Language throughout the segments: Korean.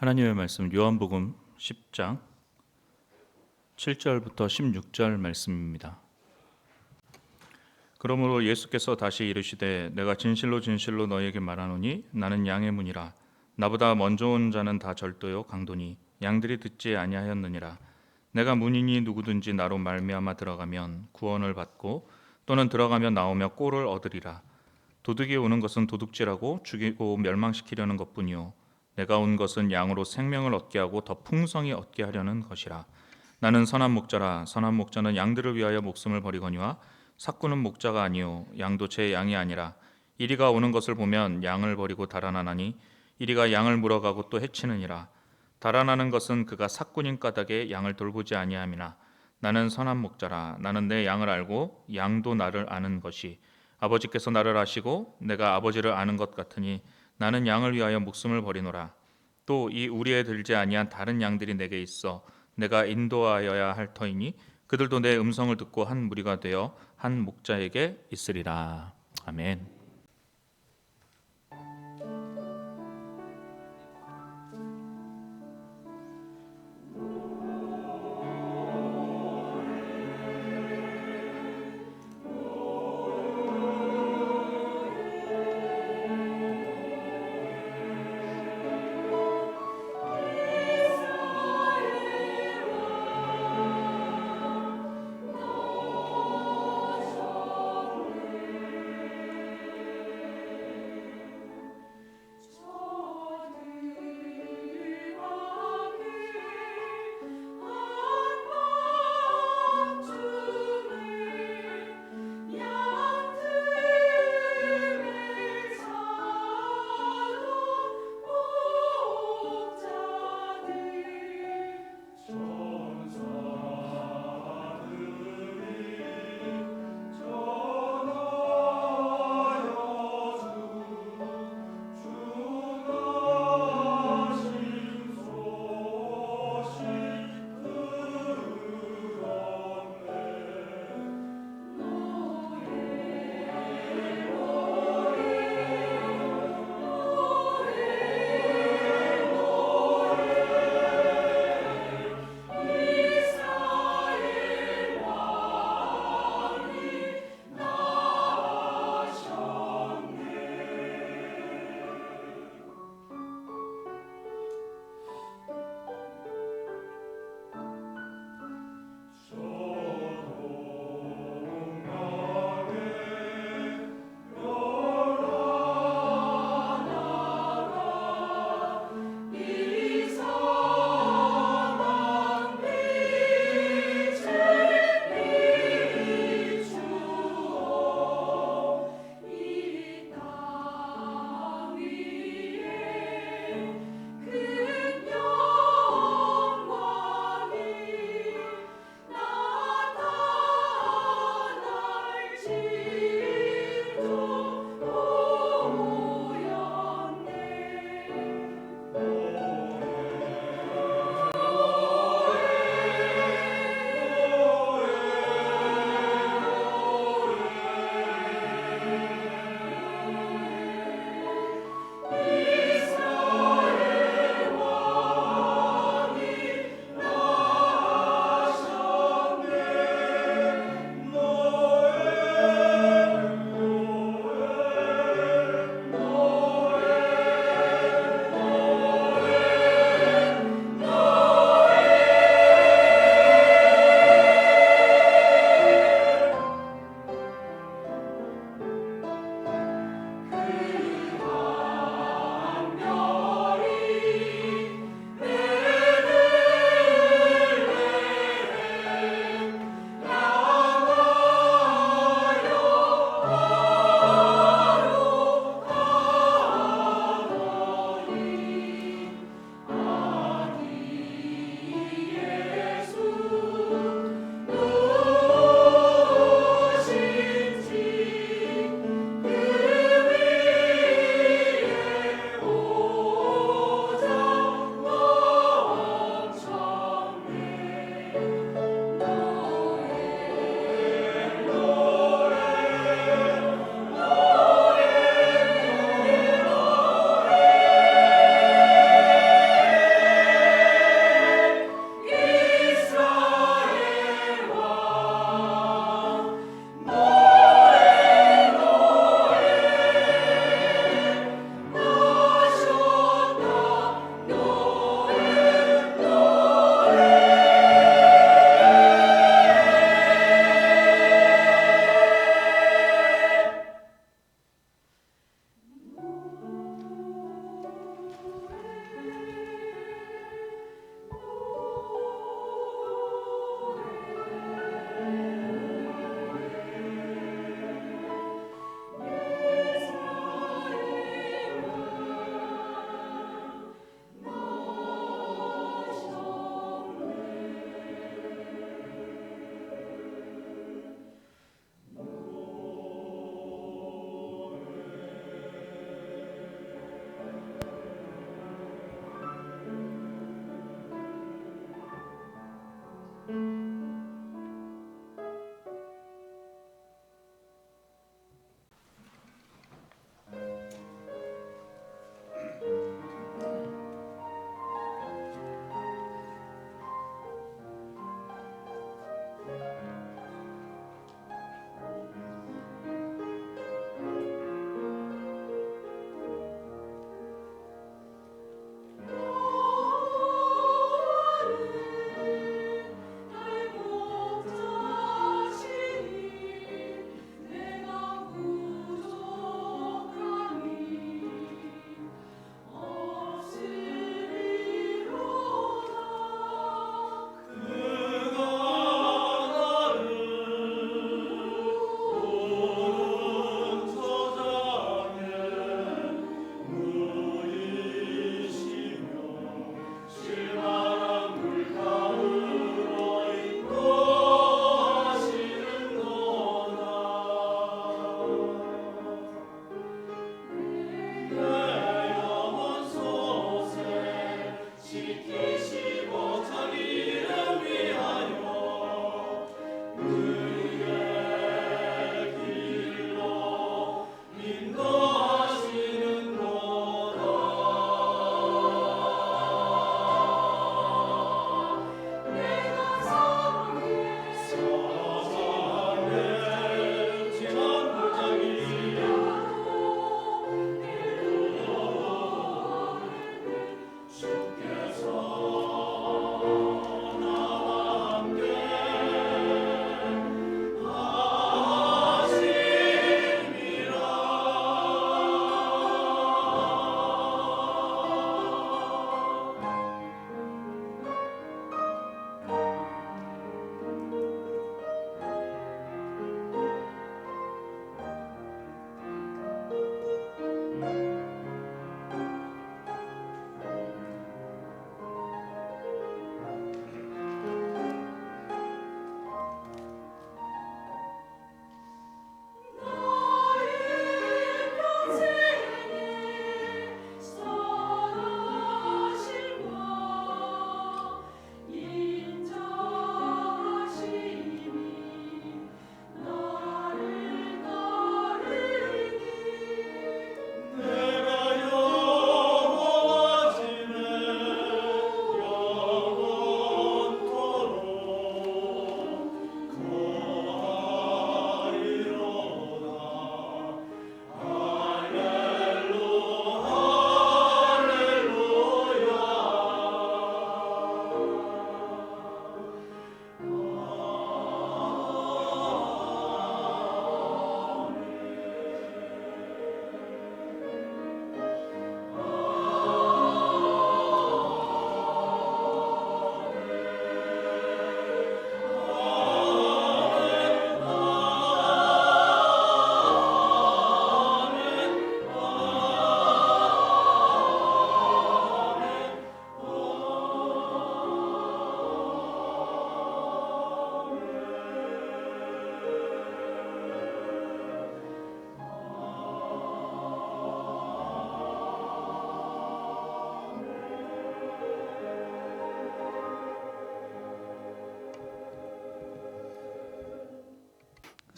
하나님의 말씀 요한복음 10장 7절부터 16절 말씀입니다. 그러므로 예수께서 다시 이르시되 내가 진실로 진실로 너희에게 말하노니 나는 양의 문이라. 나보다 먼저 온 자는 다 절도요 강도니 양들이 듣지 아니하였느니라. 내가 문이니 누구든지 나로 말미암아 들어가면 구원을 받고 또는 들어가면 나오며 꼴을 얻으리라. 도둑이 오는 것은 도둑질하고 죽이고 멸망시키려는 것뿐이요 내가 온 것은 양으로 생명을 얻게 하고 더 풍성히 얻게 하려는 것이라. 나는 선한 목자라. 선한 목자는 양들을 위하여 목숨을 버리거니와 삭구는 목자가 아니요 양도 제 양이 아니라. 이리가 오는 것을 보면 양을 버리고 달아나나니 이리가 양을 물어가고 또 해치느니라. 달아나는 것은 그가 삭군인 까닭에 양을 돌보지 아니함이나. 나는 선한 목자라. 나는 내 양을 알고 양도 나를 아는 것이 아버지께서 나를 아시고 내가 아버지를 아는 것 같으니 나는 양을 위하여 목숨을 버리노라. 또 이 우리에 들지 아니한 다른 양들이 내게 있어 내가 인도하여야 할 터이니 그들도 내 음성을 듣고 한 무리가 되어 한 목자에게 있으리라. 아멘.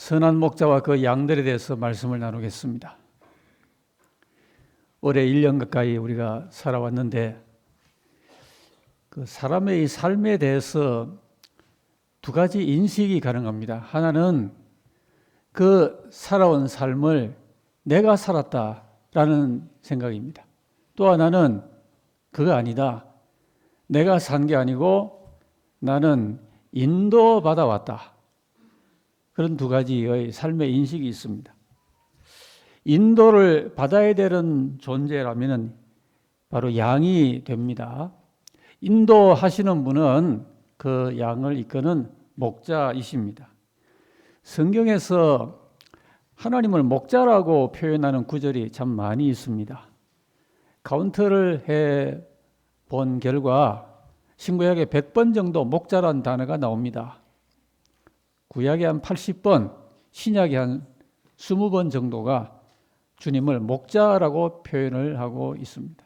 선한 목자와 그 양들에 대해서 말씀을 나누겠습니다. 올해 1년 가까이 우리가 살아왔는데 그 사람의 이 삶에 대해서 두 가지 인식이 가능합니다. 하나는 그 살아온 삶을 내가 살았다라는 생각입니다. 또 하나는 그거 아니다. 내가 산 게 아니고 나는 인도받아 왔다. 그런 두 가지의 삶의 인식이 있습니다. 인도를 받아야 되는 존재라면 바로 양이 됩니다. 인도하시는 분은 그 양을 이끄는 목자이십니다. 성경에서 하나님을 목자라고 표현하는 구절이 참 많이 있습니다. 카운트를 해 본 결과 신구약에 100번 정도 목자라는 단어가 나옵니다. 구약에 한 80번, 신약에 한 20번 정도가 주님을 목자라고 표현을 하고 있습니다.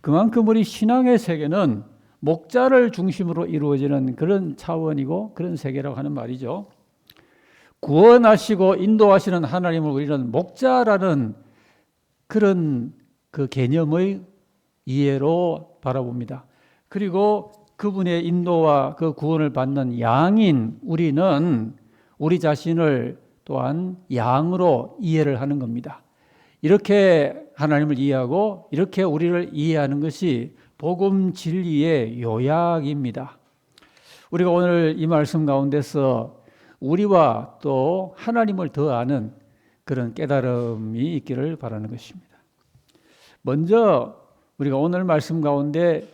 그만큼 우리 신앙의 세계는 목자를 중심으로 이루어지는 그런 차원이고 그런 세계라고 하는 말이죠. 구원하시고 인도하시는 하나님을 우리는 목자라는 그런 그 개념의 이해로 바라봅니다. 그리고 그분의 인도와 그 구원을 받는 양인 우리는 우리 자신을 또한 양으로 이해를 하는 겁니다. 이렇게 하나님을 이해하고 이렇게 우리를 이해하는 것이 복음 진리의 요약입니다. 우리가 오늘 이 말씀 가운데서 우리와 또 하나님을 더 아는 그런 깨달음이 있기를 바라는 것입니다. 먼저 우리가 오늘 말씀 가운데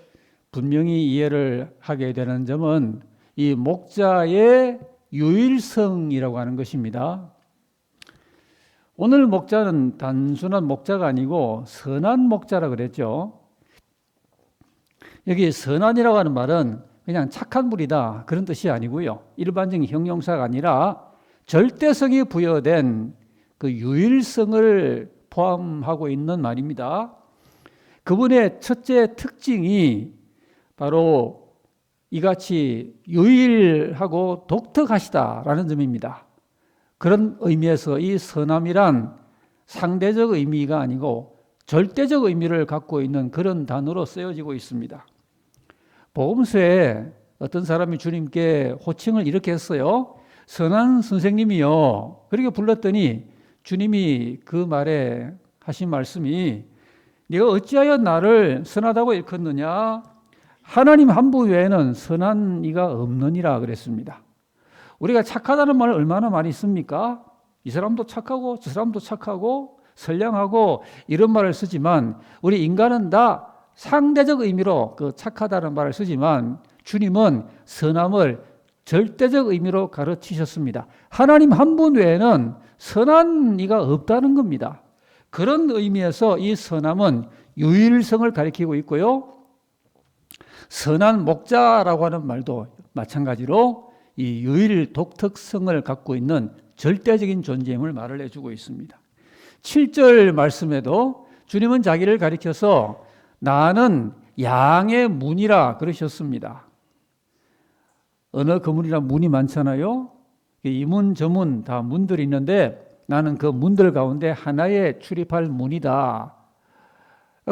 분명히 이해를 하게 되는 점은 이 목자의 유일성이라고 하는 것입니다. 오늘 목자는 단순한 목자가 아니고 선한 목자라 그랬죠. 여기 선한이라고 하는 말은 그냥 착한 분이다 그런 뜻이 아니고요. 일반적인 형용사가 아니라 절대성이 부여된 그 유일성을 포함하고 있는 말입니다. 그분의 첫째 특징이 바로 이같이 유일하고 독특하시다라는 점입니다. 그런 의미에서 이 선함이란 상대적 의미가 아니고 절대적 의미를 갖고 있는 그런 단어로 쓰여지고 있습니다. 복음서에 어떤 사람이 주님께 호칭을 이렇게 했어요. 선한 선생님이요. 그렇게 불렀더니 주님이 그 말에 하신 말씀이 네가 어찌하여 나를 선하다고 일컫느냐? 하나님 한 분 외에는 선한 이가 없느니라 그랬습니다. 우리가 착하다는 말을 얼마나 많이 씁니까? 이 사람도 착하고 저 사람도 착하고 선량하고 이런 말을 쓰지만 우리 인간은 다 상대적 의미로 그 착하다는 말을 쓰지만 주님은 선함을 절대적 의미로 가르치셨습니다. 하나님 한 분 외에는 선한 이가 없다는 겁니다. 그런 의미에서 이 선함은 유일성을 가리키고 있고요. 선한 목자라고 하는 말도 마찬가지로 이 유일 독특성을 갖고 있는 절대적인 존재임을 말을 해주고 있습니다. 7절 말씀에도 주님은 자기를 가리켜서 나는 양의 문이라 그러셨습니다. 언어 거문이라 문이 많잖아요. 이 문, 저 문 다 문들이 있는데 나는 그 문들 가운데 하나에 출입할 문이다.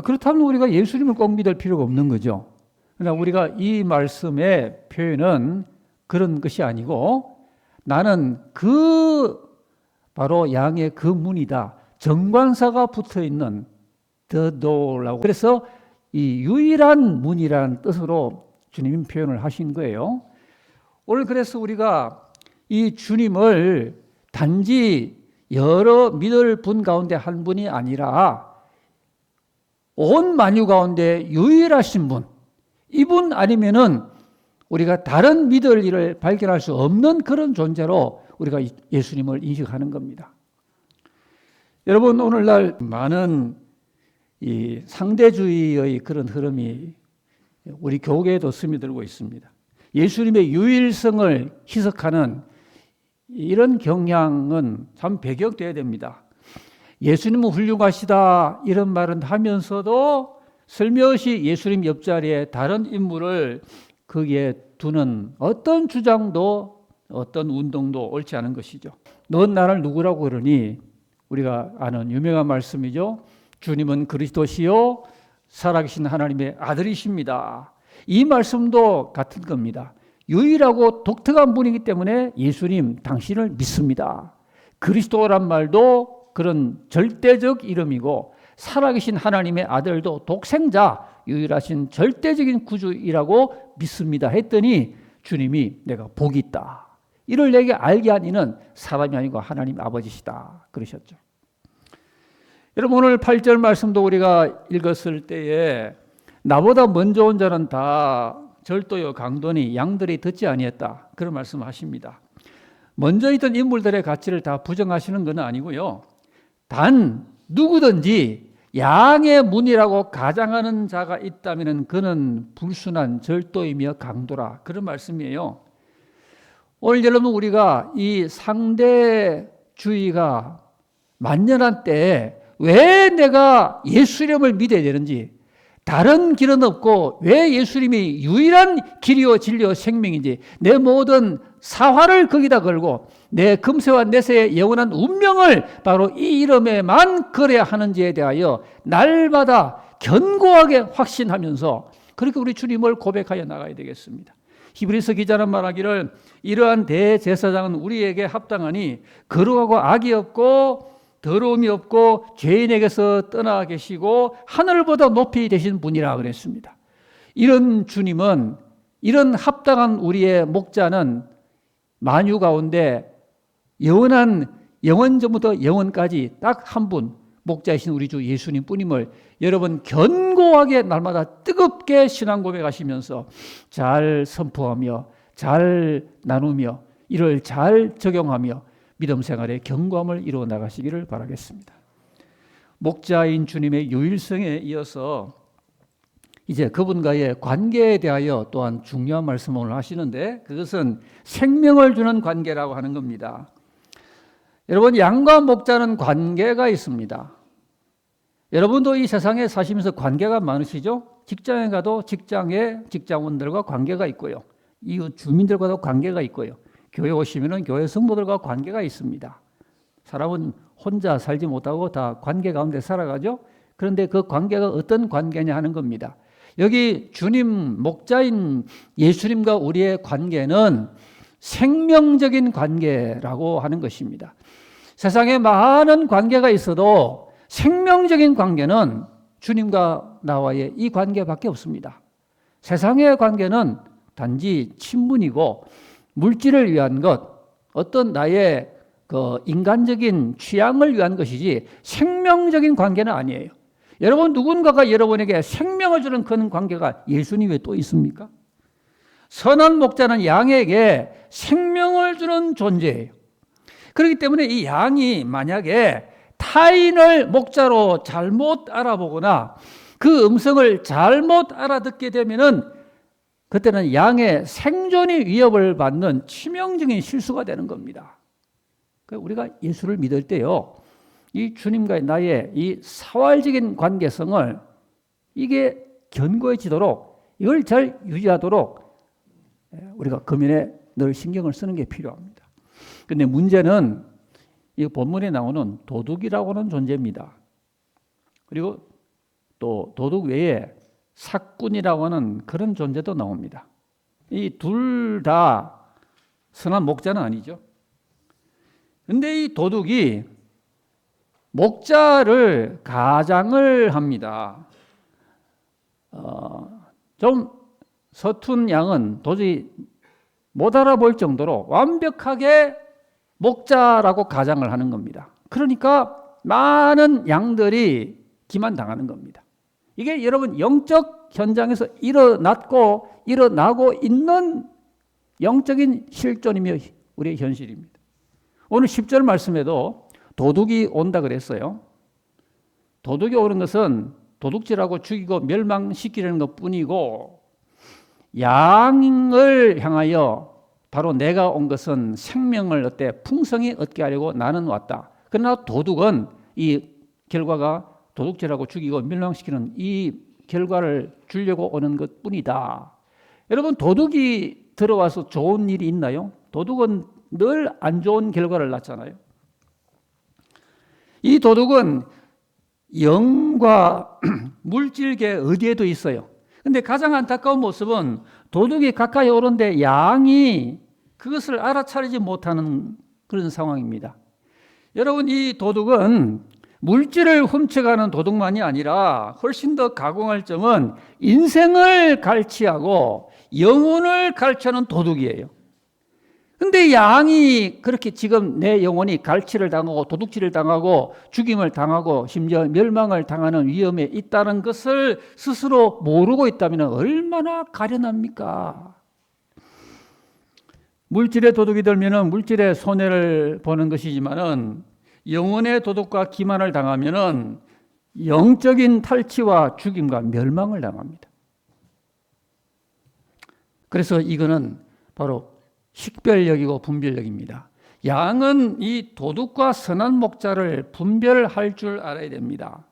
그렇다면 우리가 예수님을 꼭 믿을 필요가 없는 거죠. 그러나 우리가 이 말씀의 표현은 그런 것이 아니고 나는 그 바로 양의 그 문이다. 정관사가 붙어 있는 the door라고. 그래서 이 유일한 문이라는 뜻으로 주님이 표현을 하신 거예요. 오늘 그래서 우리가 이 주님을 단지 여러 믿을 분 가운데 한 분이 아니라 온 만유 가운데 유일하신 분, 이분 아니면은 우리가 다른 믿을 일을 발견할 수 없는 그런 존재로 우리가 예수님을 인식하는 겁니다. 여러분, 오늘날 많은 이 상대주의의 그런 흐름이 우리 교계에도 스며들고 있습니다. 예수님의 유일성을 희석하는 이런 경향은 참 배격돼야 됩니다. 예수님은 훌륭하시다 이런 말은 하면서도 슬며시 예수님 옆자리에 다른 인물을 거기에 두는 어떤 주장도 어떤 운동도 옳지 않은 것이죠. 넌 나를 누구라고 그러니? 우리가 아는 유명한 말씀이죠. 주님은 그리스도시요 살아계신 하나님의 아들이십니다. 이 말씀도 같은 겁니다. 유일하고 독특한 분이기 때문에 예수님 당신을 믿습니다. 그리스도란 말도 그런 절대적 이름이고 살아계신 하나님의 아들도 독생자 유일하신 절대적인 구주이라고 믿습니다 했더니 주님이 내가 복이 있다. 이를 내게 알게 한 이는 사람이 아니고 하나님 아버지시다 그러셨죠. 여러분 오늘 8절 말씀도 우리가 읽었을 때에 나보다 먼저 온 자는 다 절도요 강도니 양들이 듣지 아니했다 그런 말씀하십니다. 먼저 있던 인물들의 가치를 다 부정하시는 건 아니고요. 단 누구든지 양의 문이라고 가장하는 자가 있다면 그는 불순한 절도이며 강도라 그런 말씀이에요. 오늘 여러분 우리가 이 상대주의가 만연한 때에 왜 내가 예수님을 믿어야 되는지 다른 길은 없고 왜 예수님이 유일한 길이요 진리요 생명인지 내 모든 사활을 거기다 걸고 내 금세와 내세의 영원한 운명을 바로 이 이름에만 걸어야 하는지에 대하여 날마다 견고하게 확신하면서 그렇게 우리 주님을 고백하여 나가야 되겠습니다. 히브리서 기자는 말하기를 이러한 대제사장은 우리에게 합당하니 거룩하고 악이 없고 더러움이 없고 죄인에게서 떠나 계시고 하늘보다 높이 되신 분이라 그랬습니다. 이런 주님은 이런 합당한 우리의 목자는 만유 가운데 영원한 영원전부터 영원까지 딱 한 분 목자이신 우리 주 예수님 뿐임을 여러분 견고하게 날마다 뜨겁게 신앙 고백하시면서 잘 선포하며 잘 나누며 이를 잘 적용하며 믿음 생활의 견고함을 이루어 나가시기를 바라겠습니다. 목자인 주님의 유일성에 이어서 이제 그분과의 관계에 대하여 또한 중요한 말씀을 하시는데 그것은 생명을 주는 관계라고 하는 겁니다. 여러분 양과 목자는 관계가 있습니다. 여러분도 이 세상에 사시면서 관계가 많으시죠? 직장에 가도 직장의 직장원들과 관계가 있고요. 이웃 주민들과도 관계가 있고요. 교회 오시면은 교회 성도들과 관계가 있습니다. 사람은 혼자 살지 못하고 다 관계 가운데 살아가죠. 그런데 그 관계가 어떤 관계냐 하는 겁니다. 여기 주님 목자인 예수님과 우리의 관계는 생명적인 관계라고 하는 것입니다. 세상에 많은 관계가 있어도 생명적인 관계는 주님과 나와의 이 관계밖에 없습니다. 세상의 관계는 단지 친분이고 물질을 위한 것, 어떤 나의 그 인간적인 취향을 위한 것이지 생명적인 관계는 아니에요. 여러분 누군가가 여러분에게 생명을 주는 그런 관계가 예수님 외에 또 있습니까? 선한 목자는 양에게 생명을 주는 존재예요. 그렇기 때문에 이 양이 만약에 타인을 목자로 잘못 알아보거나 그 음성을 잘못 알아듣게 되면은 그때는 양의 생존이 위협을 받는 치명적인 실수가 되는 겁니다. 우리가 예수를 믿을 때요, 이 주님과의 나의 이 사활적인 관계성을 이게 견고해지도록 이걸 잘 유지하도록 우리가 금연에 늘 신경을 쓰는 게 필요합니다. 그런데 문제는 이 본문에 나오는 도둑이라고 하는 존재입니다. 그리고 또 도둑 외에 사꾼이라고 하는 그런 존재도 나옵니다. 이 둘 다 선한 목자는 아니죠. 그런데 이 도둑이 목자를 가장을 합니다. 좀 서툰 양은 도저히 못 알아볼 정도로 완벽하게 목자라고 가장을 하는 겁니다. 그러니까 많은 양들이 기만당하는 겁니다. 이게 여러분 영적 현장에서 일어나고 있는 영적인 실존이며 우리의 현실입니다. 오늘 10절 말씀에도 도둑이 온다 그랬어요. 도둑이 오는 것은 도둑질하고 죽이고 멸망시키려는 것뿐이고 양을 향하여 바로 내가 온 것은 생명을 얻되 풍성히 얻게 하려고 나는 왔다. 그러나 도둑은 이 결과가 도둑질하고 죽이고 멸망시키는 이 결과를 주려고 오는 것뿐이다. 여러분 도둑이 들어와서 좋은 일이 있나요? 도둑은 늘 안 좋은 결과를 낳잖아요. 이 도둑은 영과 물질계 어디에도 있어요. 근데 가장 안타까운 모습은 도둑이 가까이 오는데 양이 그것을 알아차리지 못하는 그런 상황입니다. 여러분, 이 도둑은 물질을 훔쳐가는 도둑만이 아니라 훨씬 더 가공할 점은 인생을 갈취하고 영혼을 갈취하는 도둑이에요. 근데 양이 그렇게 지금 내 영혼이 갈취를 당하고 도둑질을 당하고 죽임을 당하고 심지어 멸망을 당하는 위험에 있다는 것을 스스로 모르고 있다면 얼마나 가련합니까? 물질의 도둑이 들면은 물질의 손해를 보는 것이지만은 영혼의 도둑과 기만을 당하면은 영적인 탈취와 죽임과 멸망을 당합니다. 그래서 이거는 바로 식별력이고 분별력입니다. 양은 이 도둑과 선한 목자를 분별할 줄 알아야 됩니다.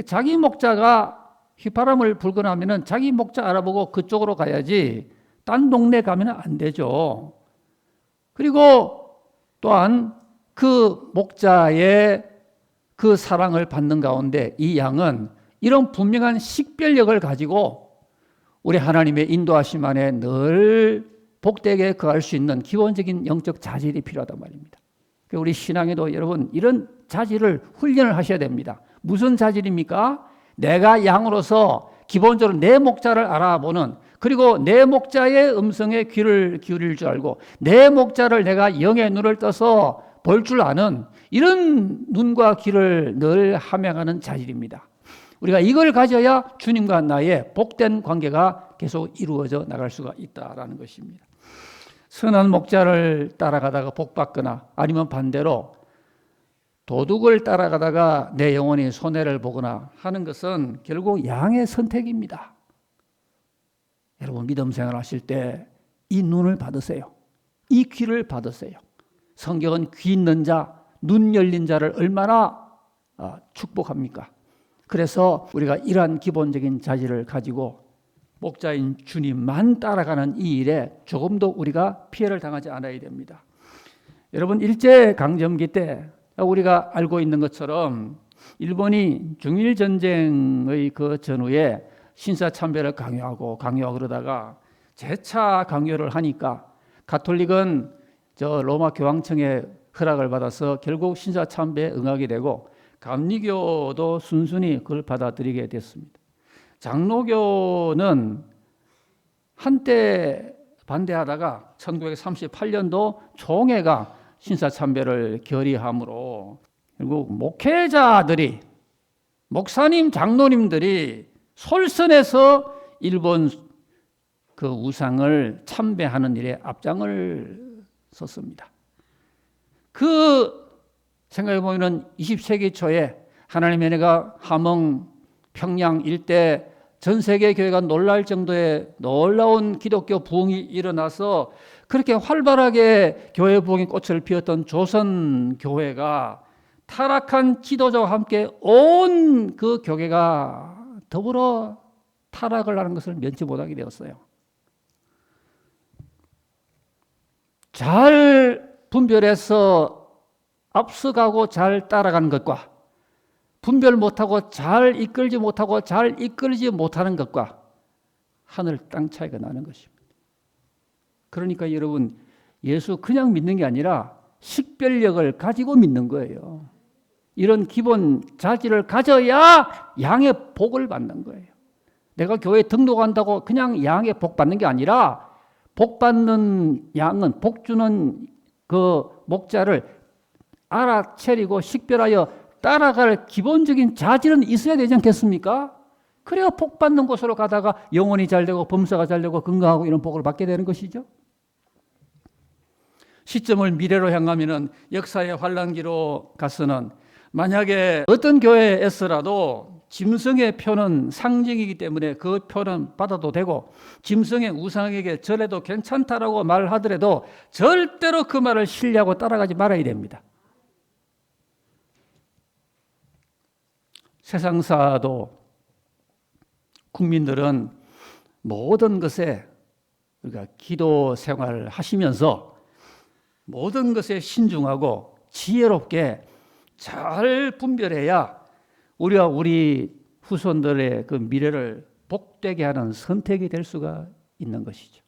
자기 목자가 휘파람을 불거나 하면은 자기 목자 알아보고 그쪽으로 가야지 딴 동네 가면 안 되죠. 그리고 또한 그 목자의 그 사랑을 받는 가운데 이 양은 이런 분명한 식별력을 가지고 우리 하나님의 인도하심 안에 늘 복되게 거할 수 있는 기본적인 영적 자질이 필요하단 말입니다. 우리 신앙에도 여러분 이런 자질을 훈련을 하셔야 됩니다. 무슨 자질입니까? 내가 양으로서 기본적으로 내 목자를 알아보는, 그리고 내 목자의 음성에 귀를 기울일 줄 알고 내 목자를 내가 영의 눈을 떠서 볼 줄 아는 이런 눈과 귀를 늘 함양하는 자질입니다. 우리가 이걸 가져야 주님과 나의 복된 관계가 계속 이루어져 나갈 수가 있다라는 것입니다. 선한 목자를 따라가다가 복받거나 아니면 반대로 도둑을 따라가다가 내 영혼이 손해를 보거나 하는 것은 결국 양의 선택입니다. 여러분 믿음 생활 하실 때 이 눈을 받으세요. 이 귀를 받으세요. 성경은 귀 있는 자, 눈 열린 자를 얼마나 축복합니까? 그래서 우리가 이러한 기본적인 자질을 가지고 목자인 주님만 따라가는 이 일에 조금 더 우리가 피해를 당하지 않아야 됩니다. 여러분 일제강점기 때 우리가 알고 있는 것처럼 일본이 중일전쟁의 그 전후에 신사참배를 강요하고 그러다가 재차 강요를 하니까 가톨릭은 저 로마 교황청의 허락을 받아서 결국 신사참배에 응하게 되고 감리교도 순순히 그걸 받아들이게 됐습니다. 장로교는 한때 반대하다가 1938년도 총회가 신사참배를 결의함으로 결국 목회자들이, 목사님, 장로님들이 솔선해서 일본 그 우상을 참배하는 일에 앞장을 섰습니다. 그 생각해 보면 20세기 초에 하나님의 은혜가 함흥, 평양 일대 전 세계 교회가 놀랄 정도의 놀라운 기독교 부흥이 일어나서 그렇게 활발하게 교회 부흥의 꽃을 피웠던 조선 교회가 타락한 지도자와 함께 온 그 교회가 더불어 타락을 하는 것을 면치 못하게 되었어요. 잘 분별해서 앞서가고 잘 따라가는 것과 분별 못하고 잘 이끌지 못하고 잘 이끌지 못하는 것과 하늘 땅 차이가 나는 것입니다. 그러니까 여러분 예수 그냥 믿는 게 아니라 식별력을 가지고 믿는 거예요. 이런 기본 자질을 가져야 양의 복을 받는 거예요. 내가 교회에 등록한다고 그냥 양의 복 받는 게 아니라 복 받는 양은, 복 주는 그 목자를 알아차리고 식별하여 따라갈 기본적인 자질은 있어야 되지 않겠습니까? 그래야 복 받는 곳으로 가다가 영혼이 잘 되고 범사가 잘 되고 건강하고 이런 복을 받게 되는 것이죠. 시점을 미래로 향하면은 역사의 환란기로 가서는 만약에 어떤 교회에서라도 짐승의 표는 상징이기 때문에 그 표는 받아도 되고 짐승의 우상에게 절해도 괜찮다라고 말하더라도 절대로 그 말을 신뢰하고 따라가지 말아야 됩니다. 세상사도 국민들은 모든 것에 우리가 기도 생활을 하시면서 모든 것에 신중하고 지혜롭게 잘 분별해야 우리가 우리 후손들의 그 미래를 복되게 하는 선택이 될 수가 있는 것이죠.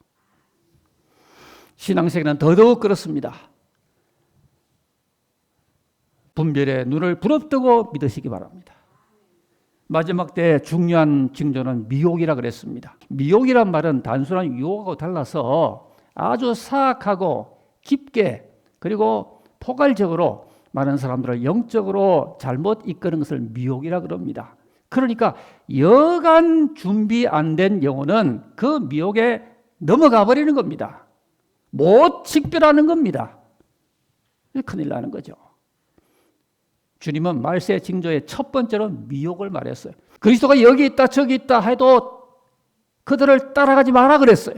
신앙생활은 더더욱 그렇습니다. 분별의 눈을 부릅뜨고 믿으시기 바랍니다. 마지막 때 중요한 징조는 미혹이라 그랬습니다. 미혹이란 말은 단순한 유혹하고 달라서 아주 사악하고 깊게 그리고 포괄적으로 많은 사람들을 영적으로 잘못 이끄는 것을 미혹이라 그럽니다. 그러니까 여간 준비 안 된 영혼은 그 미혹에 넘어가 버리는 겁니다. 못 식별하는 겁니다. 큰일 나는 거죠. 주님은 말세 징조의 첫 번째로 미혹을 말했어요. 그리스도가 여기 있다 저기 있다 해도 그들을 따라가지 마라 그랬어요.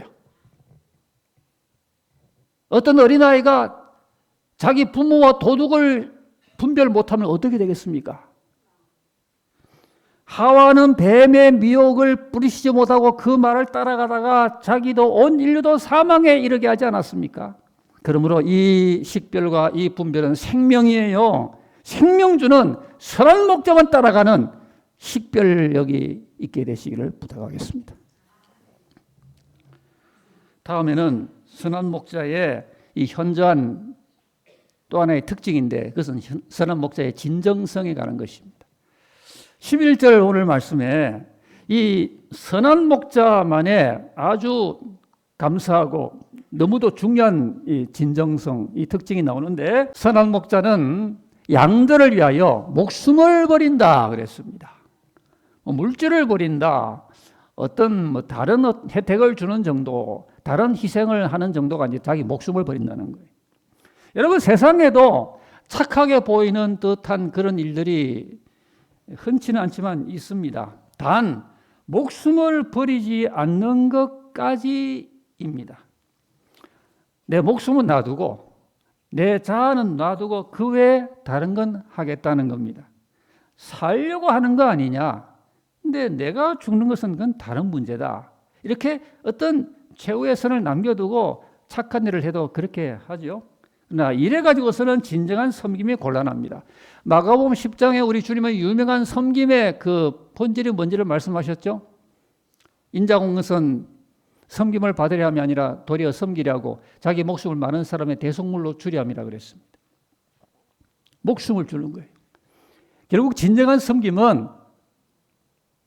어떤 어린아이가 자기 부모와 도둑을 분별 못하면 어떻게 되겠습니까? 하와는 뱀의 미혹을 뿌리시지 못하고 그 말을 따라가다가 자기도 온 인류도 사망에 이르게 하지 않았습니까? 그러므로 이 식별과 이 분별은 생명이에요. 생명주는 선한 목자만 따라가는 식별력이 있게 되시기를 부탁하겠습니다. 다음에는 선한 목자의 이 현저한 또 하나의 특징인데 그것은 선한 목자의 진정성에 관한 것입니다. 11절 오늘 말씀에 이 선한 목자만의 아주 감사하고 너무도 중요한 이 진정성, 이 특징이 나오는데 선한 목자는 양들을 위하여 목숨을 버린다 그랬습니다. 물질을 버린다. 어떤 다른 혜택을 주는 정도, 다른 희생을 하는 정도가 아니라 자기 목숨을 버린다는 거예요. 여러분 세상에도 착하게 보이는 듯한 그런 일들이 흔치는 않지만 있습니다. 단 목숨을 버리지 않는 것까지입니다. 내 목숨은 놔두고 내 자아는 놔두고 그 외에 다른 건 하겠다는 겁니다. 살려고 하는 거 아니냐? 근데 내가 죽는 것은 그건 다른 문제다. 이렇게 어떤 최후의 선을 남겨두고 착한 일을 해도 그렇게 하죠. 그러나 이래 가지고서는 진정한 섬김이 곤란합니다. 마가복음 10장에 우리 주님은 유명한 섬김의 그 본질이 뭔지를 말씀하셨죠. 인자가 온 것은 섬김을 받으려 함이 아니라 도리어 섬기려고 자기 목숨을 많은 사람의 대속물로 주려 함이라 그랬습니다. 목숨을 주는 거예요. 결국 진정한 섬김은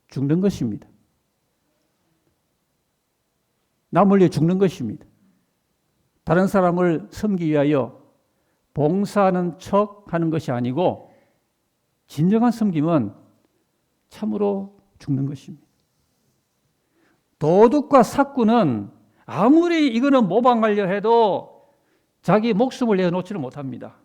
죽는 것입니다. 남을 위해 죽는 것입니다. 다른 사람을 섬기기 위하여 봉사하는 척 하는 것이 아니고 진정한 섬김은 참으로 죽는 것입니다. 도둑과 사꾼은 아무리 이거는 모방하려 해도 자기 목숨을 내어놓지를 못합니다.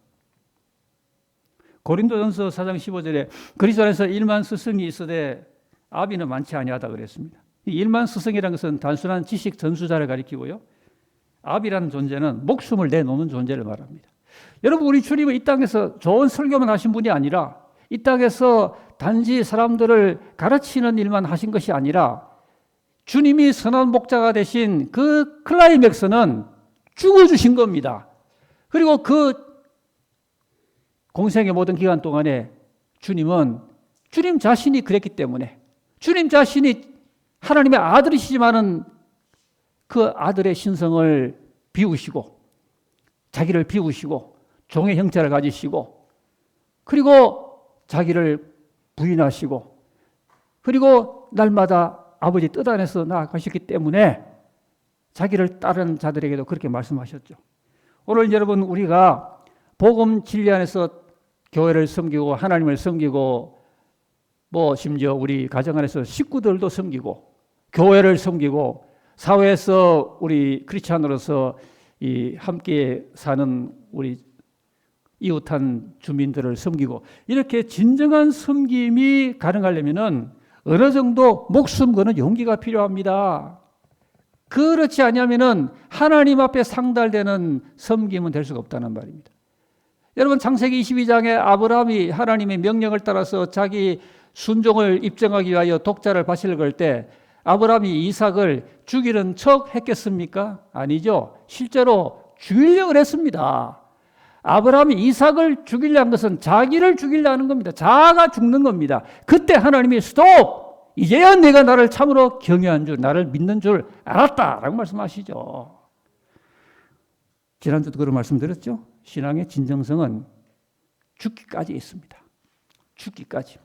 고린도전서 4장 15절에 그리스도 안에서 1만 스승이 있으되 아비는 많지 아니하다 그랬습니다. 1만 스승이라는 것은 단순한 지식 전수자를 가리키고요. 아비라는 존재는 목숨을 내놓는 존재를 말합니다. 여러분 우리 주님은 이 땅에서 좋은 설교만 하신 분이 아니라 이 땅에서 단지 사람들을 가르치는 일만 하신 것이 아니라 주님이 선한 목자가 되신 그 클라이맥스는 죽어주신 겁니다. 그리고 그 공생의 모든 기간 동안에 주님은 주님 자신이 그랬기 때문에 주님 자신이 하나님의 아들이시지만은 그 아들의 신성을 비우시고 자기를 비우시고 종의 형체를 가지시고 그리고 자기를 부인하시고 그리고 날마다 아버지 뜻 안에서 나아가셨기 때문에 자기를 따르는 자들에게도 그렇게 말씀하셨죠. 오늘 여러분 우리가 복음 진리 안에서 교회를 섬기고 하나님을 섬기고 뭐 심지어 우리 가정 안에서 식구들도 섬기고 교회를 섬기고 사회에서 우리 크리스찬으로서 이 함께 사는 우리 이웃한 주민들을 섬기고 이렇게 진정한 섬김이 가능하려면은 어느 정도 목숨 거는 용기가 필요합니다. 그렇지 않으면은 하나님 앞에 상달되는 섬김은 될 수가 없다는 말입니다. 여러분 창세기 22장에 아브라함이 하나님의 명령을 따라서 자기 순종을 입증하기 위하여 독자를 바치려 걸 때 아브라함이 이삭을 죽이는 척 했겠습니까? 아니죠. 실제로 죽이려고 했습니다. 아브라함이 이삭을 죽이려 한 것은 자기를 죽이려 하는 겁니다. 자아가 죽는 겁니다. 그때 하나님이 스톱! 이제야 내가 나를 참으로 경외한 줄, 나를 믿는 줄 알았다라고 말씀하시죠. 지난주도 그런 말씀드렸죠. 신앙의 진정성은 죽기까지 있습니다. 죽기까지.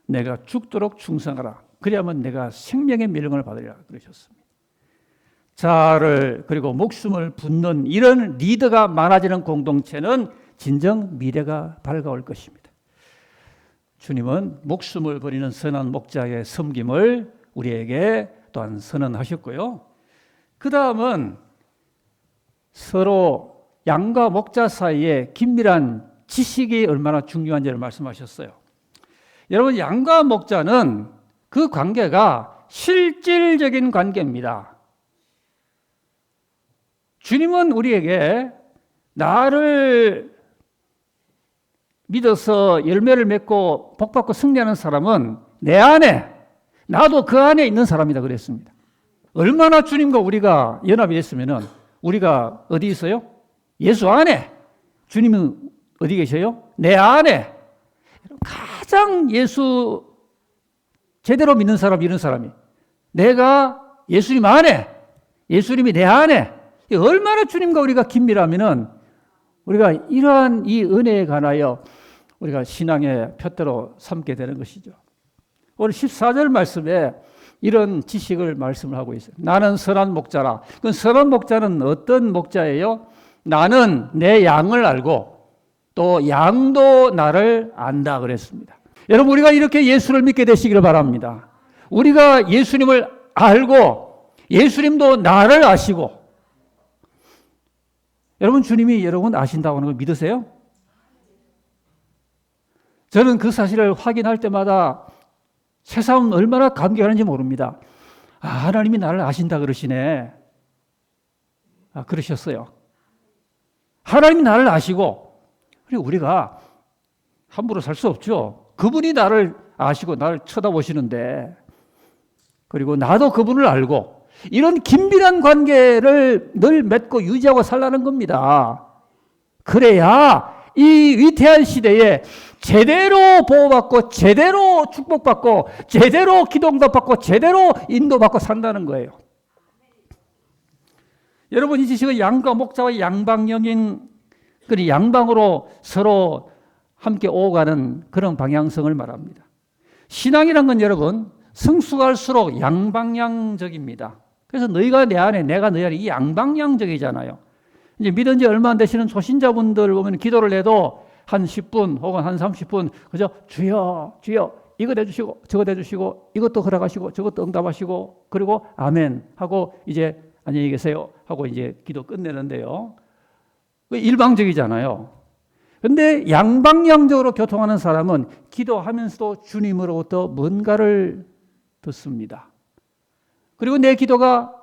내가 죽도록 충성하라. 그래야만 내가 생명의 멸령을 받으리라 그러셨습니다. 자아를 그리고 목숨을 붓는 이런 리더가 많아지는 공동체는 진정 미래가 밝아올 것입니다. 주님은 목숨을 버리는 선한 목자의 섬김을 우리에게 또한 선언하셨고요. 그 다음은 서로 양과 목자 사이에 긴밀한 지식이 얼마나 중요한지를 말씀하셨어요. 여러분, 양과 목자는 그 관계가 실질적인 관계입니다. 주님은 우리에게 나를 믿어서 열매를 맺고 복받고 승리하는 사람은 내 안에, 나도 그 안에 있는 사람이다 그랬습니다. 얼마나 주님과 우리가 연합이 됐으면 우리가 어디 있어요? 예수 안에. 주님은 어디 계셔요? 내 안에. 가장 예수 제대로 믿는 사람, 이런 사람이. 내가 예수님 안에, 예수님이 내 안에. 얼마나 주님과 우리가 긴밀하면은 우리가 이러한 이 은혜에 관하여 우리가 신앙의 푯대로 삼게 되는 것이죠. 오늘 14절 말씀에 이런 지식을 말씀을 하고 있어요. 나는 선한 목자라. 그 선한 목자는 어떤 목자예요? 나는 내 양을 알고 또 양도 나를 안다 그랬습니다. 여러분, 우리가 이렇게 예수를 믿게 되시기를 바랍니다. 우리가 예수님을 알고 예수님도 나를 아시고, 여러분, 주님이 여러분 아신다고 하는 걸 믿으세요? 저는 그 사실을 확인할 때마다 세상은 얼마나 감격하는지 모릅니다. 아, 하나님이 나를 아신다 그러시네. 아, 그러셨어요. 하나님이 나를 아시고, 그리고 우리가 함부로 살 수 없죠. 그분이 나를 아시고 나를 쳐다보시는데, 그리고 나도 그분을 알고, 이런 긴밀한 관계를 늘 맺고 유지하고 살라는 겁니다. 그래야 이 위태한 시대에 제대로 보호받고 제대로 축복받고 제대로 기도응답받고 제대로 인도받고 산다는 거예요. 여러분, 이 지식은 양과 목자와 양방향인 그 양방으로 서로 함께 오가는 그런 방향성을 말합니다. 신앙이란 건 여러분 성숙할수록 양방향적입니다. 그래서 너희가 내 안에 내가 너희 안에 이 양방향적이잖아요. 이제 믿은 지 얼마 안 되시는 초신자분들 보면 기도를 해도 한 10분 혹은 한 30분 그저 주여 주여 이거 해주시고 저거 해주시고 이것도 허락하시고 저것도 응답하시고 그리고 아멘 하고 이제 안녕히 계세요 하고 이제 기도 끝내는데요. 일방적이잖아요. 그런데 양방향적으로 교통하는 사람은 기도하면서도 주님으로부터 뭔가를 듣습니다. 그리고 내 기도가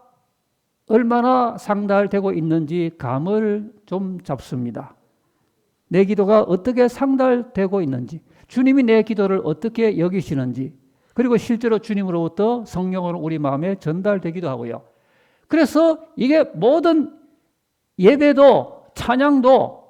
얼마나 상달되고 있는지 감을 좀 잡습니다. 내 기도가 어떻게 상달되고 있는지, 주님이 내 기도를 어떻게 여기시는지, 그리고 실제로 주님으로부터 성령으로 우리 마음에 전달되기도 하고요. 그래서 이게 모든 예배도 찬양도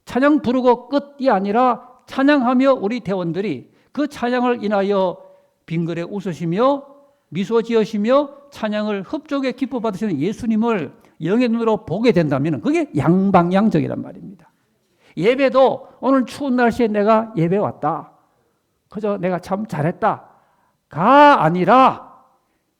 찬양 부르고 끝이 아니라 찬양하며 우리 대원들이 그 찬양을 인하여 빙그레 웃으시며 미소 지으시며 찬양을 흡족에 기뻐 받으시는 예수님을 영의 눈으로 보게 된다면 그게 양방향적이란 말입니다. 예배도 오늘 추운 날씨에 내가 예배 왔다. 그저 내가 참 잘했다. 가 아니라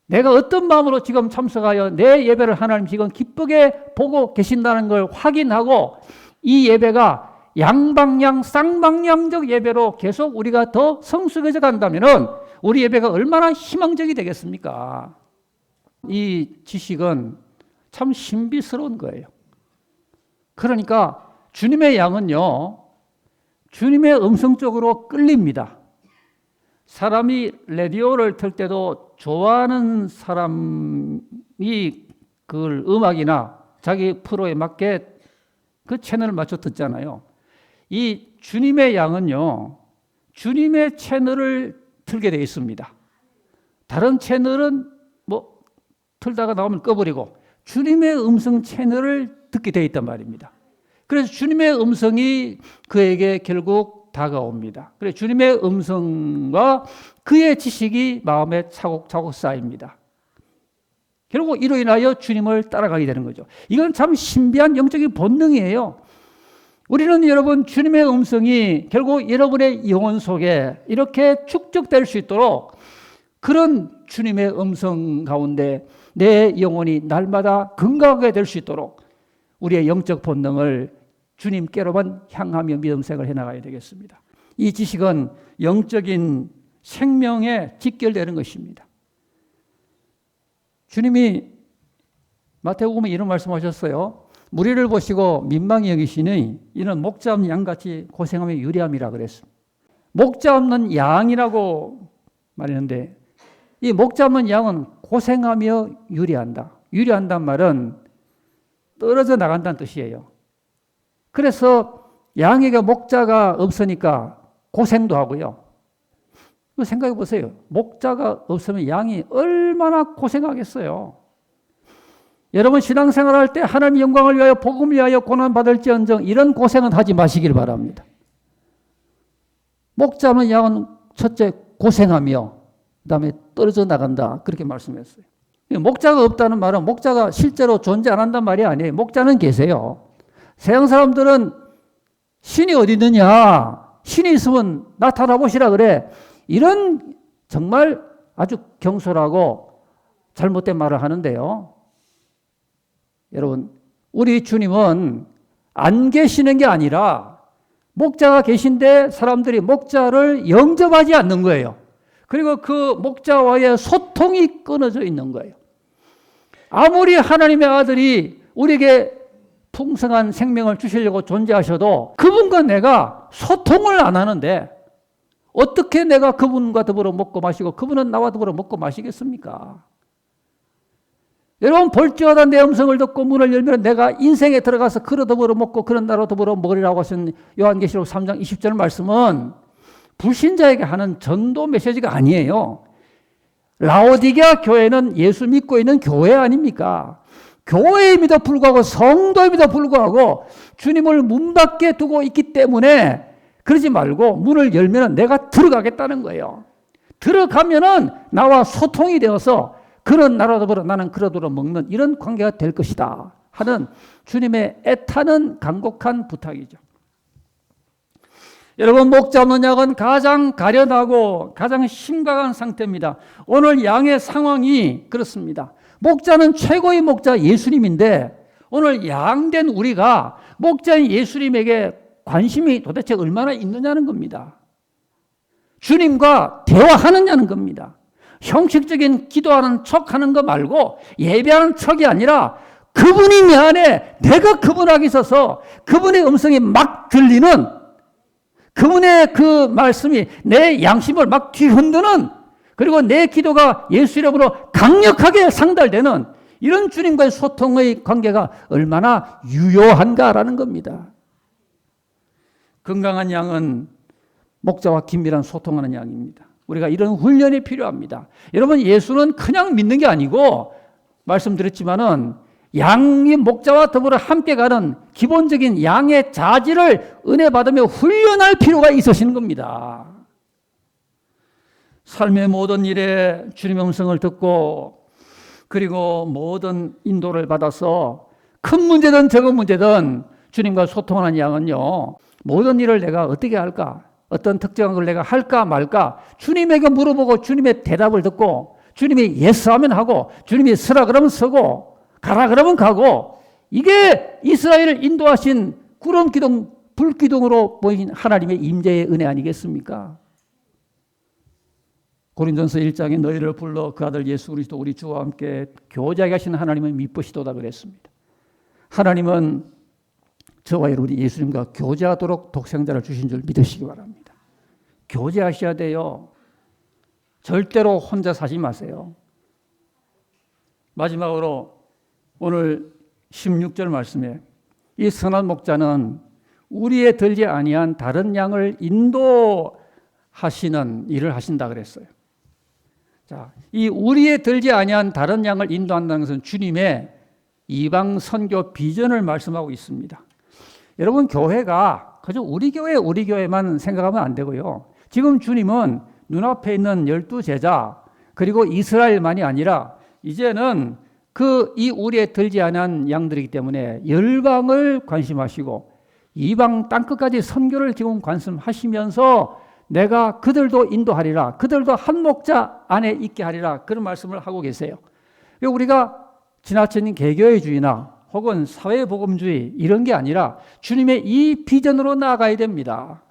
내가 어떤 마음으로 지금 참석하여 내 예배를 하나님 지금 기쁘게 보고 계신다는 걸 확인하고 이 예배가 양방향, 쌍방향적 예배로 계속 우리가 더 성숙해져 간다면 우리 예배가 얼마나 희망적이 되겠습니까? 이 지식은 참 신비스러운 거예요. 그러니까 주님의 양은요, 주님의 음성 쪽으로 끌립니다. 사람이 라디오를 틀 때도 좋아하는 사람이 그 음악이나 자기 프로에 맞게 그 채널을 맞춰 듣잖아요. 이 주님의 양은요, 주님의 채널을 틀게 되어 있습니다. 다른 채널은 뭐 틀다가 나오면 꺼버리고 주님의 음성 채널을 듣게 되어 있단 말입니다. 그래서 주님의 음성이 그에게 결국 다가옵니다. 그래서 주님의 음성과 그의 지식이 마음에 차곡차곡 쌓입니다. 결국 이로 인하여 주님을 따라가게 되는 거죠. 이건 참 신비한 영적인 본능이에요. 우리는 여러분 주님의 음성이 결국 여러분의 영혼 속에 이렇게 축적될 수 있도록 그런 주님의 음성 가운데 내 영혼이 날마다 건강하게 될 수 있도록 우리의 영적 본능을 주님께로만 향하며 믿음생활을 해나가야 되겠습니다. 이 지식은 영적인 생명에 직결되는 것입니다. 주님이 마태복음에 이런 말씀하셨어요. 무리를 보시고 민망히 여기시니 이는 목자 없는 양같이 고생하며 유리함이라 그랬습니다. 목자 없는 양이라고 말했는데 이 목자 없는 양은 고생하며 유리한다. 유리한단 말은 떨어져 나간다는 뜻이에요. 그래서 양에게 목자가 없으니까 고생도 하고요. 생각해 보세요. 목자가 없으면 양이 얼마나 고생하겠어요. 여러분 신앙생활할 때 하나님의 영광을 위하여 복음을 위하여 고난받을지언정 이런 고생은 하지 마시길 바랍니다. 목자 없는 양은 첫째 고생하며 그다음에 떨어져 나간다 그렇게 말씀했어요. 목자가 없다는 말은 목자가 실제로 존재 안 한단 말이 아니에요. 목자는 계세요. 세상 사람들은 신이 어디 있느냐, 신이 있으면 나타나 보시라 그래. 이런 정말 아주 경솔하고 잘못된 말을 하는데요. 여러분, 우리 주님은 안 계시는 게 아니라 목자가 계신데 사람들이 목자를 영접하지 않는 거예요. 그리고 그 목자와의 소통이 끊어져 있는 거예요. 아무리 하나님의 아들이 우리에게 풍성한 생명을 주시려고 존재하셔도 그분과 내가 소통을 안 하는데 어떻게 내가 그분과 더불어 먹고 마시고 그분은 나와 더불어 먹고 마시겠습니까? 여러분 볼지어다 내 음성을 듣고 문을 열면 내가 인생에 들어가서 그러 더불어 먹고 그런 나로 더불어 먹으리라고 하신 요한계시록 3장 20절 말씀은 불신자에게 하는 전도 메시지가 아니에요. 라오디게아 교회는 예수 믿고 있는 교회 아닙니까? 교회임에도 불구하고 성도임에도 불구하고 주님을 문 밖에 두고 있기 때문에 그러지 말고 문을 열면 내가 들어가겠다는 거예요. 들어가면은 나와 소통이 되어서 그런 나라더불어 나는 그러더불어 먹는 이런 관계가 될 것이다 하는 주님의 애타는 간곡한 부탁이죠. 여러분 목자 없는 양은 가장 가련하고 가장 심각한 상태입니다. 오늘 양의 상황이 그렇습니다. 목자는 최고의 목자 예수님인데 오늘 양된 우리가 목자인 예수님에게 관심이 도대체 얼마나 있느냐는 겁니다. 주님과 대화하느냐는 겁니다. 형식적인 기도하는 척하는 거 말고 예배하는 척이 아니라 그분이 내 안에 내가 그분에게 있어서 그분의 음성이 막 들리는 그분의 그 말씀이 내 양심을 막 뒤흔드는 그리고 내 기도가 예수 이름으로 강력하게 상달되는 이런 주님과의 소통의 관계가 얼마나 유효한가라는 겁니다. 건강한 양은 목자와 긴밀한 소통하는 양입니다. 우리가 이런 훈련이 필요합니다. 여러분 예수는 그냥 믿는 게 아니고 말씀드렸지만은 양이 목자와 더불어 함께 가는 기본적인 양의 자질을 은혜 받으며 훈련할 필요가 있으신 겁니다. 삶의 모든 일에 주님의 음성을 듣고 그리고 모든 인도를 받아서 큰 문제든 적은 문제든 주님과 소통하는 양은요 모든 일을 내가 어떻게 할까 어떤 특정한 걸 내가 할까 말까 주님에게 물어보고 주님의 대답을 듣고 주님이 예스 하면 하고 주님이 서라 그러면 서고 가라 그러면 가고 이게 이스라엘을 인도하신 구름기둥 불기둥으로 보인 하나님의 임재의 은혜 아니겠습니까? 고린도전서 1장에 너희를 불러 그 아들 예수 그리스도 우리 주와 함께 교제하게 하신 하나님은 미쁘시도다 그랬습니다. 하나님은 저와 여러분이 예수님과 교제하도록 독생자를 주신 줄 믿으시기 바랍니다. 교제하셔야 돼요. 절대로 혼자 사지 마세요. 마지막으로 오늘 16절 말씀에 이 선한 목자는 우리에 들지 아니한 다른 양을 인도하시는 일을 하신다 그랬어요. 자, 이 우리에 들지 아니한 다른 양을 인도한다는 것은 주님의 이방 선교 비전을 말씀하고 있습니다. 여러분, 교회가 그저 우리 교회만 생각하면 안 되고요. 지금 주님은 눈앞에 있는 12제자 그리고 이스라엘만이 아니라 이제는 이 우리에 들지 않은 양들이기 때문에 열방을 관심하시고 이방 땅끝까지 선교를 지금 관심하시면서 내가 그들도 인도하리라, 그들도 한 목자 안에 있게 하리라, 그런 말씀을 하고 계세요. 우리가 지나친 개교회주의나 혹은 사회복음주의 이런 게 아니라 주님의 이 비전으로 나아가야 됩니다.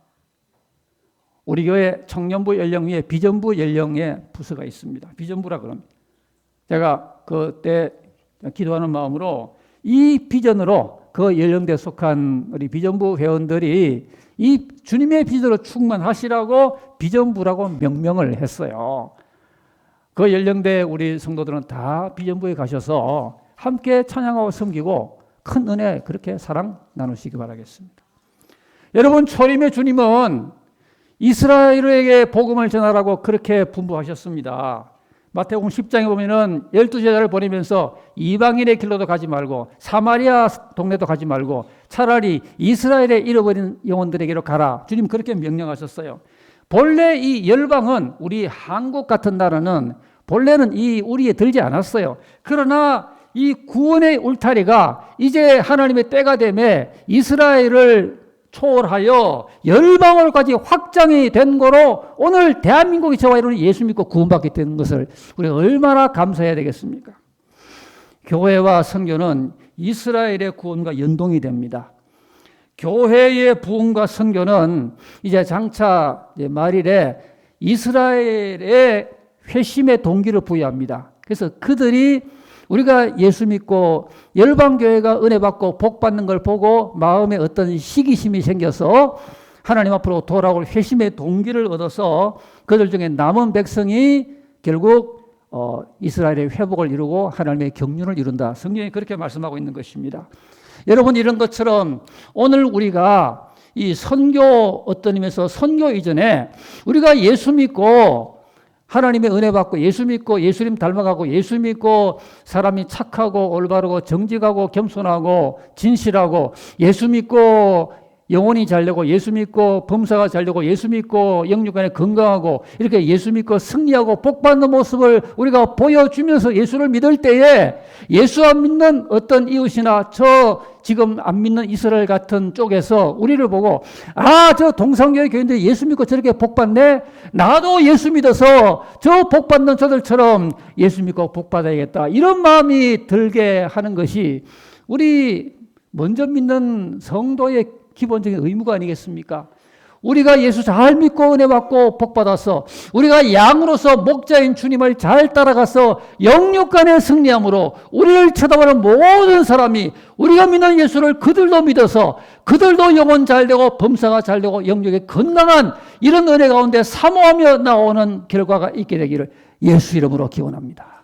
우리 교회 청년부 연령위에 비전부 연령의 부서가 있습니다. 비전부라 그럽니다. 제가 그때 기도하는 마음으로 이 비전으로 그 연령대에 속한 우리 비전부 회원들이 이 주님의 비전으로 충만하시라고 비전부라고 명명을 했어요. 그 연령대 우리 성도들은 다 비전부에 가셔서 함께 찬양하고 섬기고 큰 은혜 그렇게 사랑 나누시기 바라겠습니다. 여러분, 초림의 주님은 이스라엘에게 복음을 전하라고 그렇게 분부하셨습니다. 마태복음 10장에 보면은 12제자를 보내면서 이방인의 길로도 가지 말고 사마리아 동네도 가지 말고 차라리 이스라엘의 잃어버린 영혼들에게로 가라. 주님 그렇게 명령하셨어요. 본래 이 열방은 우리 한국 같은 나라는 본래는 이 우리에 들지 않았어요. 그러나 이 구원의 울타리가 이제 하나님의 때가 되매 이스라엘을 초월하여 열방으로까지 확장이 된 거로 오늘 대한민국이 저와 여러분이 예수 믿고 구원받게 되는 것을 우리가 얼마나 감사해야 되겠습니까? 교회와 선교는 이스라엘의 구원과 연동이 됩니다. 교회의 부흥과 선교는 이제 장차 말일에 이스라엘의 회심의 동기를 부여합니다. 그래서 그들이 우리가 예수 믿고 열방교회가 은혜 받고 복 받는 걸 보고 마음에 어떤 시기심이 생겨서 하나님 앞으로 돌아올 회심의 동기를 얻어서 그들 중에 남은 백성이 결국 이스라엘의 회복을 이루고 하나님의 경륜을 이룬다. 성경이 그렇게 말씀하고 있는 것입니다. 여러분, 이런 것처럼 오늘 우리가 이 선교 어떤 의미에서 선교 이전에 우리가 예수 믿고 하나님의 은혜 받고 예수 믿고 예수님 닮아가고 예수 믿고 사람이 착하고 올바르고 정직하고 겸손하고 진실하고 예수 믿고 영혼이 잘되고 예수 믿고 범사가 잘되고 예수 믿고 영육간에 건강하고 이렇게 예수 믿고 승리하고 복받는 모습을 우리가 보여주면서 예수를 믿을 때에 예수 안 믿는 어떤 이웃이나 저 지금 안 믿는 이스라엘 같은 쪽에서 우리를 보고 저 동성교회 교인들이 예수 믿고 저렇게 복받네, 나도 예수 믿어서 저 복받는 저들처럼 예수 믿고 복받아야겠다, 이런 마음이 들게 하는 것이 우리 먼저 믿는 성도의 기본적인 의무가 아니겠습니까? 우리가 예수 잘 믿고 은혜 받고 복 받아서 우리가 양으로서 목자인 주님을 잘 따라가서 영육간에 승리함으로 우리를 쳐다보는 모든 사람이 우리가 믿는 예수를 그들도 믿어서 그들도 영혼 잘 되고 범사가 잘 되고 영육에 건강한 이런 은혜 가운데 사모하며 나오는 결과가 있게 되기를 예수 이름으로 기원합니다.